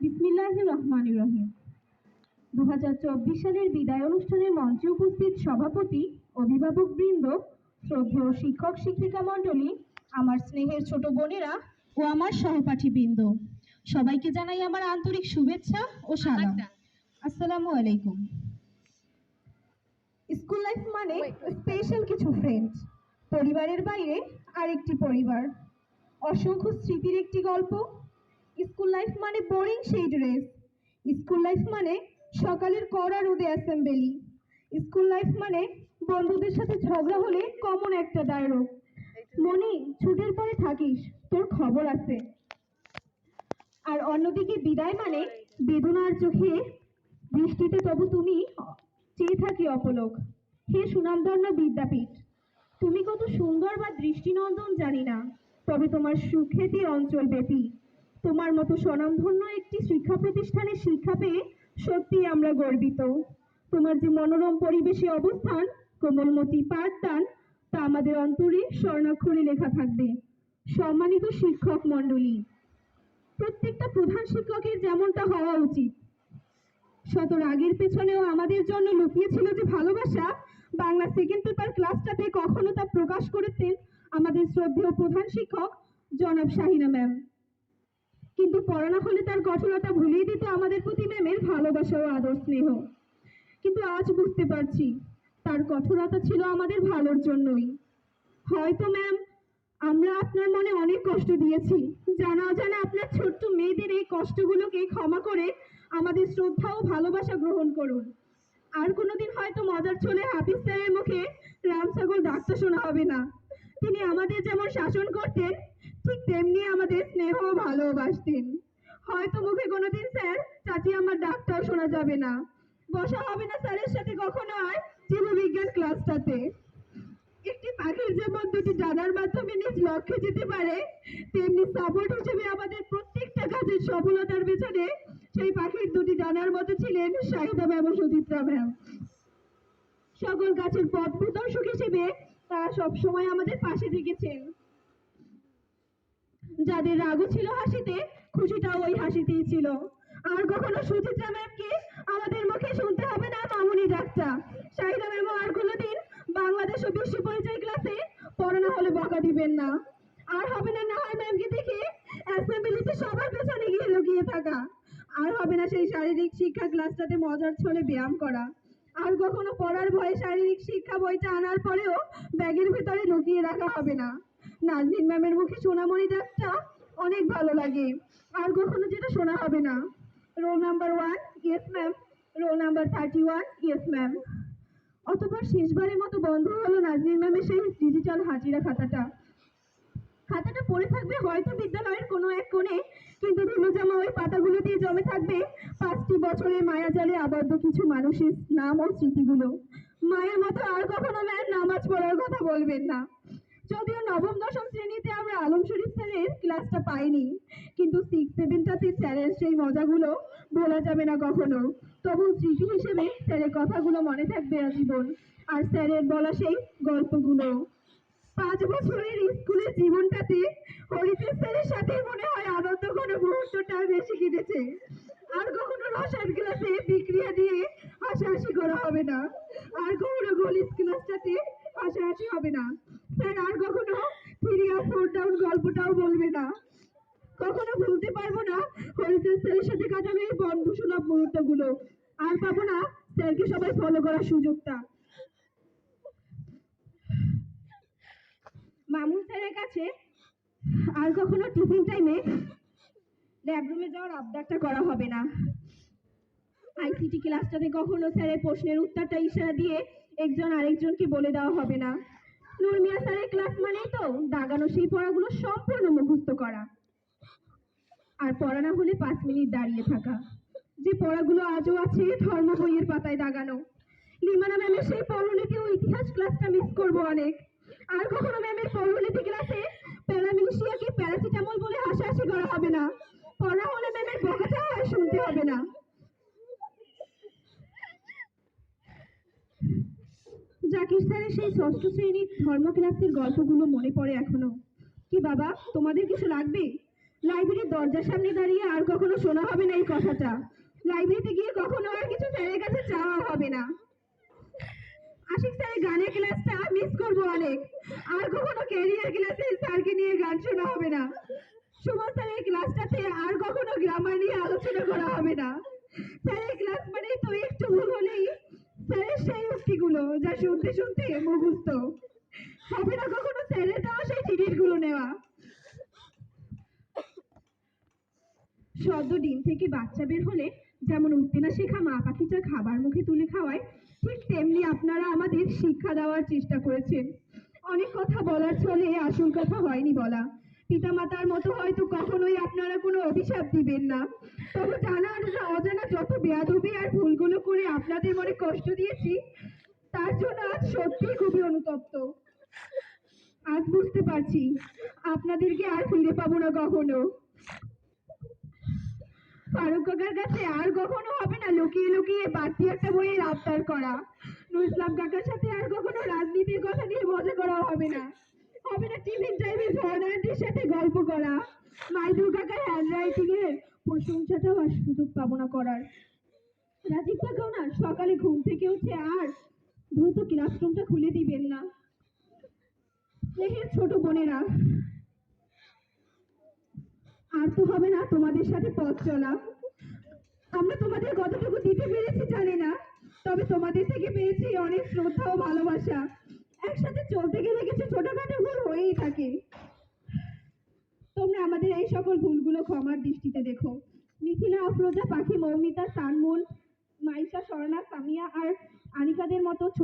বিসমিল্লাহির রহমানির রহিম। 2024 সালের বিদায় অনুষ্ঠানের মঞ্চে উপস্থিত সভাপতি, অভিভাবকবৃন্দ, শ্রদ্ধেয় শিক্ষক শিক্ষিকা মণ্ডলী, আমার স্নেহের ছোট বোনেরা ও আমার সহপাঠীবৃন্দ, সবাইকে জানাই আমার আন্তরিক শুভেচ্ছা ও সালাম। আসসালামু আলাইকুম। স্কুল লাইফ মানে স্পেশাল কিছু ফ্রেন্ডস, পরিবারের বাইরে আরেকটি পরিবার, অসংখ্য স্মৃতির একটি গল্প। স্কুল লাইফ মানে বোরিং সেই ড্রেস, স্কুল লাইফ মানে সকালের কড়া রোদে অ্যাসেম্বলি, স্কুল লাইফ মানে বন্ধুদের সাথে ঝগড়া হলে কমন একটা ডায়লগ, মনি ছুটির পরে থাকিস, তোর খবর আছে। আর অন্যদিকে বিদায় মানে বেদনার চোখে বৃষ্টিতে তবু তুমি চেয়ে থাকি অপলক। হে সুনামধন্য বিদ্যাপীঠ, তুমি কত সুন্দর বা দৃষ্টিনন্দন জানি না, তবে তোমার সুখ্যাতি অঞ্চলব্যাপী। তোমার মতো স্বনামধন্য একটি শিক্ষা প্রতিষ্ঠানে শিক্ষা পেয়ে সত্যি আমরা গর্বিত। তোমার যে মনোরম পরিবেশে অবস্থান, কোমলমতি পাঠদান, তা আমাদের অন্তরে স্বর্ণাক্ষরে লেখা থাকবে। সম্মানিত শিক্ষক মণ্ডলী, প্রত্যেকটা প্রধান শিক্ষকের যেমনটা হওয়া উচিত, শত রাগের পেছনেও আমাদের জন্য লুকিয়ে ছিল যে ভালোবাসা, বাংলা সেকেন্ড পেপার ক্লাসটাতে কখনো তা প্রকাশ করেছেন আমাদের শ্রদ্ধেয় প্রধান শিক্ষক জনাব শাহিনা ম্যাম। কিন্তু পড়ানো হলে তার কঠোরতা ভুলিয়ে দিত আমাদের প্রতি ম্যামের ভালোবাসা ও আদর স্নেহ। কিন্তু আজ বুঝতে পারছি তার কঠোরতা ছিল আমাদের ভালোর জন্যই। হয়তো ম্যাম আমরা আপনার মনে অনেক কষ্ট দিয়েছি, জানা অজানা আপনার ছোট্ট মেয়েদের এই কষ্টগুলোকে ক্ষমা করে আমাদের শ্রদ্ধা ও ভালোবাসা গ্রহণ করুন। আর কোনোদিন হয়তো মজার চলে হাফিজ স্যারের মুখে রাম ছাগল ডাকতে শোনা হবে না। তিনি আমাদের যেমন শাসন করতেন, ঠিক তেমনি আমাদের স্নেহ ও ভালোবাসতেন। হয়তো মুখে কোনোদিন স্যার চাচি আমার ডাকটাও শোনা যাবে না, বসা হবে না স্যারের সাথে কখনো আর জীববিজ্ঞান ক্লাসটাতে। একটি পাখির যেমন দুটি ডানার মাধ্যমে নিজ লক্ষ্যে যেতে পারে, তেমনি সাপোর্ট হিসেবে আমাদের প্রত্যেকটা কাজের সফলতার পেছনে সেই পাখির দুটি ডানার মতো ছিলেন শাহিদা ম্যাম ও সুচিত্রা ম্যাম। সকল গাছের পথ প্রদর্শক হিসেবে তারা সবসময় আমাদের পাশে থেকেছেন। যাদের রাগও ছিল হাসিতে, খুশিটাও ওই হাসিতেই ছিল। আর কখনো সুচিত্রা ম্যামকে আমাদের মুখে শুনতে হবে না মামুনি ডাকটা। শাহিদা ম্যামও আর কোনোদিন বাংলাদেশ ও বিশ্ব পরিচয় ক্লাসে পড়ানো হলে বকা দিবেন না। আর হবে না না হয় ম্যামকে দেখে অ্যাসেম্বলিতে সবার পেছনে গিয়ে লুকিয়ে থাকা। আর হবে না সেই শারীরিক শিক্ষা ক্লাসটাতে মজার ছলে ব্যায়াম করা। আর কখনো পড়ার ভয়ে শারীরিক শিক্ষা বইটা আনার পরেও ব্যাগের ভেতরে লুকিয়ে রাখা হবে না। নাজনীন ম্যামের মুখে সোনামণি ডাকটা অনেক ভালো লাগে। আর কখনো যেটা শোনা হবে না, roll number 1 yes ma'am, roll number 31 yes ma'am. অতঃপর শেষবারের মতো বন্ধ হলো নাজনীন ম্যামের সেই ডিজিটাল হাজিরা খাতাটা। খাতাটা পড়ে থাকবে হয়তো বিদ্যালয়ের কোনো এক কোণে, কিন্তু ধুলো জামা ওই পাতাগুলো দিয়ে জমে থাকবে 5টি বছরের মায়াজালে আবদ্ধ কিছু মানুষের নাম ও স্মৃতিগুলো। মায়ের মতো আর কখনো ম্যাম নামাজ পড়ার কথা বলবেন না। যদিও নবম দশম শ্রেণীতে আমরা আলম শরীফ স্যারের ক্লাসটা পাইনি, কিন্তু 6-7টাতে স্যারের সেই মজাগুলো ভোলা যাবে না কখনো। তবু স্মৃতি হিসেবে স্যারের কথাগুলো মনে থাকবে আজীবন, আর স্যারের বলা সেই গল্পগুলো। 5 বছরের স্কুলের জীবনটাতে হরিতেশ স্যারের সাথে মনে হয় আনন্দ কোনো মুহূর্তটা বেশি কেটেছে। আর কখনো রসায়ন ক্লাসে বিক্রিয়া দিয়ে হাসাহাসি করা হবে না, আর কখনো গলিত ক্লাসটাতে হাসাহাসি হবে না। স্যার আর কখনো 3 আর 4 ডাউন গল্পটাও বলবে না। কখনো ভুলতে পারবো না হরিতেশ স্যারের সাথে কাটানো এই বন্ধু সুলভ মুহূর্তগুলো। আর পাবো না স্যারকে সবাই ফলো করার সুযোগটা। মামুন স্যারের কাছে আর কখনো টিফিন টাইমে ল্যাবরুমে যাওয়ার আবদারটা করা হবে না। আইসিটি ক্লাসটাতে কখনো স্যারের প্রশ্নের উত্তরটা ইশারা দিয়ে একজন আরেকজনকে বলে দেওয়া হবে না। নূর মিয়া স্যারের ক্লাস মানেই তো দাগানো সেই পড়াগুলো সম্পূর্ণ মুখস্থ করা, আর পড়ানো হলে 5 মিনিট দাঁড়িয়ে থাকা। যে পড়াগুলো আজও আছে ধর্ম বইয়ের পাতায় দাগানো। লিমানা ম্যামের সেই পৌরনীতি ও ইতিহাস ক্লাসটা মিস করবো অনেক। আর কখনো ম্যামের পৌরনীতি ক্লাসে প্যারামিলিশিয়াকে প্যারাসিটামল বলে হাসাহাসি করা হবে না। পড়া হলে ম্যামের বকাটা আর শুনতে হবে না। জাকির স্যারের সেই 6ষ্ঠ শ্রেণীর ধর্ম ক্লাসের গল্পগুলো মনে পড়ে এখনো। কি বাবা, তোমাদের কিছু লাগবে? লাইব্রেরির দরজার সামনে দাঁড়িয়ে আর কখনো শোনা হবে না এই কথাটা। লাইব্রেরিতে গিয়ে কখনো আর কিছু স্যারের কাছে চাওয়া হবে না। আশিক স্যারের গানের ক্লাসটা মিস করবো অনেক। আর কখনো ক্যারিয়ার ক্লাসে স্যারকে নিয়ে গান শোনা হবে না। সুমন স্যারের ক্লাসটাতে আর কখনো গ্রামার নিয়ে আলোচনা করা হবে না। স্যারের ক্লাস মানে তো একটু ভুল হলেই স্যারের সেই উক্তিগুলো যা শুনতে শুনতে মুখস্থ। হবে না কখনো স্যারের দেওয়া সেই টিকিটগুলো নেওয়া। সদ্য ডিম থেকে বাচ্চা বের হলে যেমন উঠতে না শেখা মা পাখিটা খাবার মুখে তুলে খাওয়ায়, ঠিক তেমনি আপনারা আমাদের শিক্ষা দেওয়ার চেষ্টা করেছেন। অনেক কথা বলার ছলে আসল কথা হয়নি বলা। পিতামাতার মতো হয়তো কখনোই আপনারা কোনো অভিশাপ দিবেন না, তবে জানা অজানা যত বেয়াদবি আর ভুলগুলো করে আপনাদের মনে কষ্ট দিয়েছি, তার জন্য আজ সত্যিই খুবই অনুতপ্ত। আজ বুঝতে পারছি আপনাদেরকে আর ফিরে পাবো না কখনো। ফারুক কাকার কাছে আর কখনো হবে না লুকিয়ে লুকিয়ে বাড়তি একটা বইয়ের আবদার করা। নুর ইসলাম কাকার সাথে আর কখনো রাজনীতির কথা নিয়ে মজা করা হবে না। হবে না টিফিন টাইমে ঝর্ণা আন্টির সাথে গল্প করা। মাইদুর কাকার হ্যান্ড রাইটিং এর প্রশংসাটাও আর সুযোগ পাবো না করার। রাজীব কাকাও না সকালে ঘুম থেকে উঠে আর দ্রুত ক্লাসরুমটা খুলে দিবেন না। স্নেহের ছোট বোনেরা, আর তো হবে না তোমাদের সাথে পথ চলা। আমরা তোমাদের কতটুকু দিতে পেরেছি জানি না, তবে তোমাদের থেকে পেয়েছি অনেক শ্রদ্ধা ও ভালোবাসা। একসাথে চলতে গেলে কিছু ছোটখাটো ভুল হয়েই থাকে। তোমরা আমাদের এই সকল ভুলগুলো ক্ষমার দৃষ্টিতে দেখো। মিথিলা, আফরোজা, পাখি, মৌমিতা, সানমুন, মাইশা, স্বর্ণা, সামিয়া আর আনিকাদের মতো